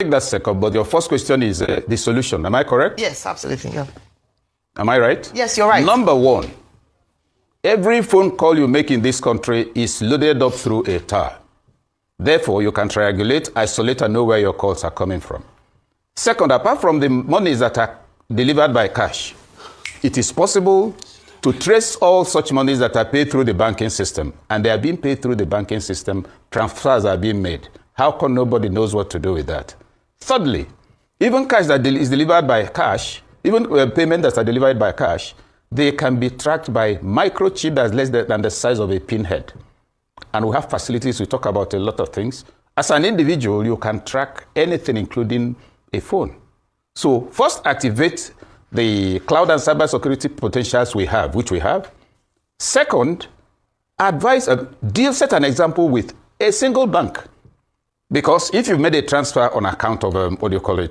take that second, but your first question is the solution. Am I correct? Yes, absolutely. Yeah. Am I right? Yes, you're right. Number one, every phone call you make in this country is loaded up through a tower. Therefore, you can triangulate, isolate, and know where your calls are coming from. Second, apart from the monies that are delivered by cash, it is possible to trace all such monies that are paid through the banking system, and they are being paid through the banking system, transfers are being made. How come nobody knows what to do with that? Thirdly, even cash that is delivered by cash, even payment that are delivered by cash, they can be tracked by microchip that's less than the size of a pinhead. And we have facilities, we talk about a lot of things. As an individual, you can track anything, including a phone. So first, activate the cloud and cybersecurity potentials we have, which we have. Second, set an example with a single bank. Because if you've made a transfer on account of,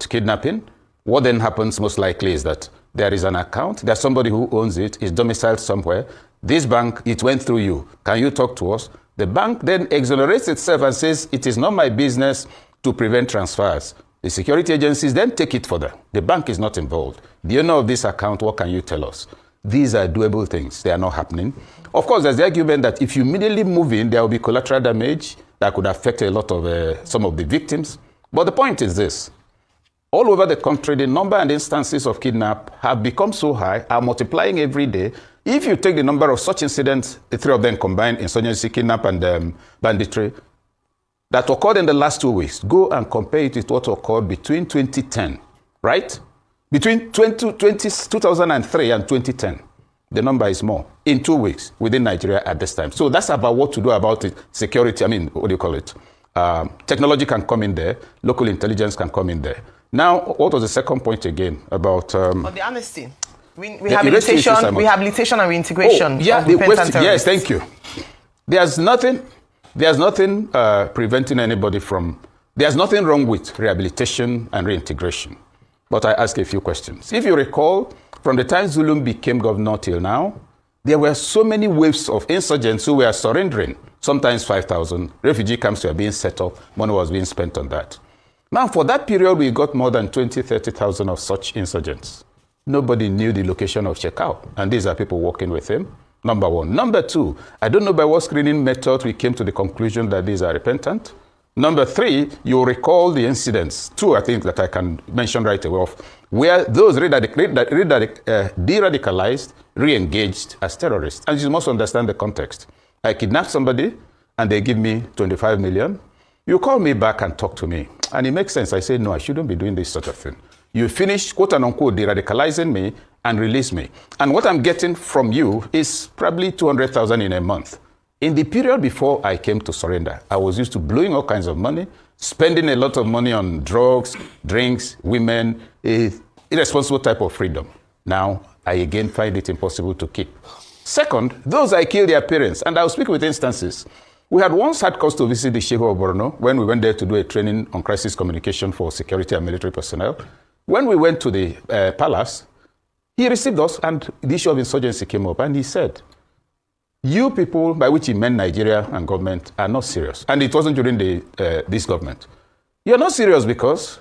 kidnapping, what then happens most likely is that there is an account, there's somebody who owns it, is domiciled somewhere. This bank, it went through you. Can you talk to us? The bank then exonerates itself and says, it is not my business to prevent transfers. The security agencies then take it further. The bank is not involved. The owner of this account, what can you tell us? These are doable things. They are not happening. Of course, there's the argument that if you immediately move in, there will be collateral damage that could affect a lot of some of the victims. But the point is this. All over the country, the number and instances of kidnap have become so high, are multiplying every day. If you take the number of such incidents, the three of them combined, insurgency, kidnap, and banditry, that occurred in the last 2 weeks, go and compare it with what occurred between 2010, right? Between 2003 and 2010, the number is more in 2 weeks within Nigeria at this time. So that's about what to do about it. Security, technology can come in there, local intelligence can come in there. Now, what was the second point again about... the amnesty. Rehabilitation and reintegration. Yes, thank you. There's nothing preventing anybody from... There's nothing wrong with rehabilitation and reintegration. But I ask a few questions. If you recall, from the time Zulum became governor till now, there were so many waves of insurgents who were surrendering. Sometimes 5,000. Refugee camps were being set up. Money was being spent on that. Now, for that period, we got more than 20,000, 30,000 of such insurgents. Nobody knew the location of Shekau, and these are people working with him, number one. Number two, I don't know by what screening method we came to the conclusion that these are repentant. Number three, you recall the incidents, two I think that I can mention right away, of where those de-radicalized, re-engaged as terrorists. And you must understand the context. I kidnap somebody, and they give me 25 million. You call me back and talk to me. And it makes sense. I say, no, I shouldn't be doing this sort of thing. You finish, quote and unquote, de-radicalizing me and release me. And what I'm getting from you is probably 200,000 in a month. In the period before I came to surrender, I was used to blowing all kinds of money, spending a lot of money on drugs, drinks, women, irresponsible type of freedom. Now, I again find it impossible to keep. Second, those I killed their parents, and I'll speak with instances. We had once had cause to visit the Sheikh of Borno when we went there to do a training on crisis communication for security and military personnel. When we went to the palace, he received us and the issue of insurgency came up and he said, you people, by which he meant Nigeria and government, are not serious. And it wasn't during this government. You're not serious because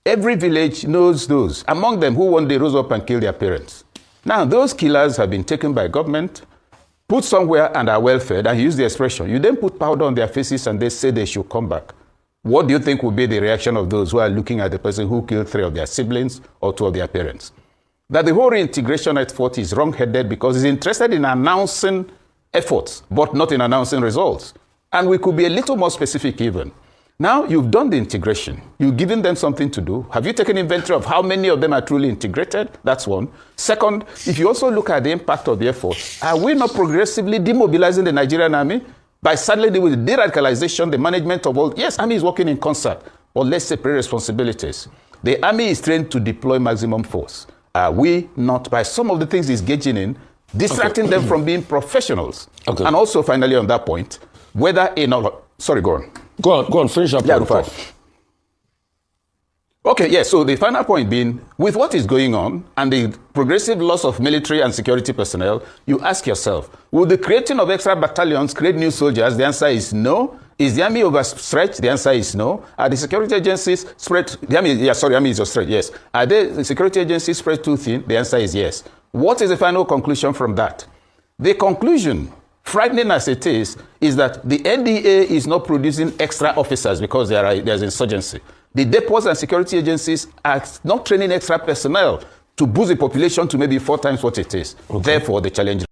every village knows those, among them who one day rose up and killed their parents. Now, those killers have been taken by government, put somewhere and are well fed, and use the expression. You then put powder on their faces and they say they should come back. What do you think will be the reaction of those who are looking at the person who killed 3 of their siblings or 2 of their parents? That the whole reintegration effort is wrong-headed because it's interested in announcing efforts, but not in announcing results. And we could be a little more specific even. Now, you've done the integration. You've given them something to do. Have you taken inventory of how many of them are truly integrated? That's one. Second, if you also look at the impact of the effort, are we not progressively demobilizing the Nigerian army by saddling with the de-radicalization, the management of all? Yes, army is working in concert, but let's separate responsibilities. The army is trained to deploy maximum force. Are we not, by some of the things it's engaging in, distracting them from being professionals? Okay. And also, finally, on that point, whether in all... Sorry, go on. Go on, finish up. Yeah, okay, yes, so the final point being, with what is going on and the progressive loss of military and security personnel, you ask yourself, will the creating of extra battalions create new soldiers? The answer is no. Is the army overstretched? The answer is no. Are the security agencies spread? The army is overstretched. Yes. Are the security agencies spread too thin? The answer is yes. What is the final conclusion from that? The conclusion, frightening as it is that the NDA is not producing extra officers because there's insurgency. The depots and security agencies are not training extra personnel to boost the population to maybe 4 times what it is. Okay. Therefore, the challenge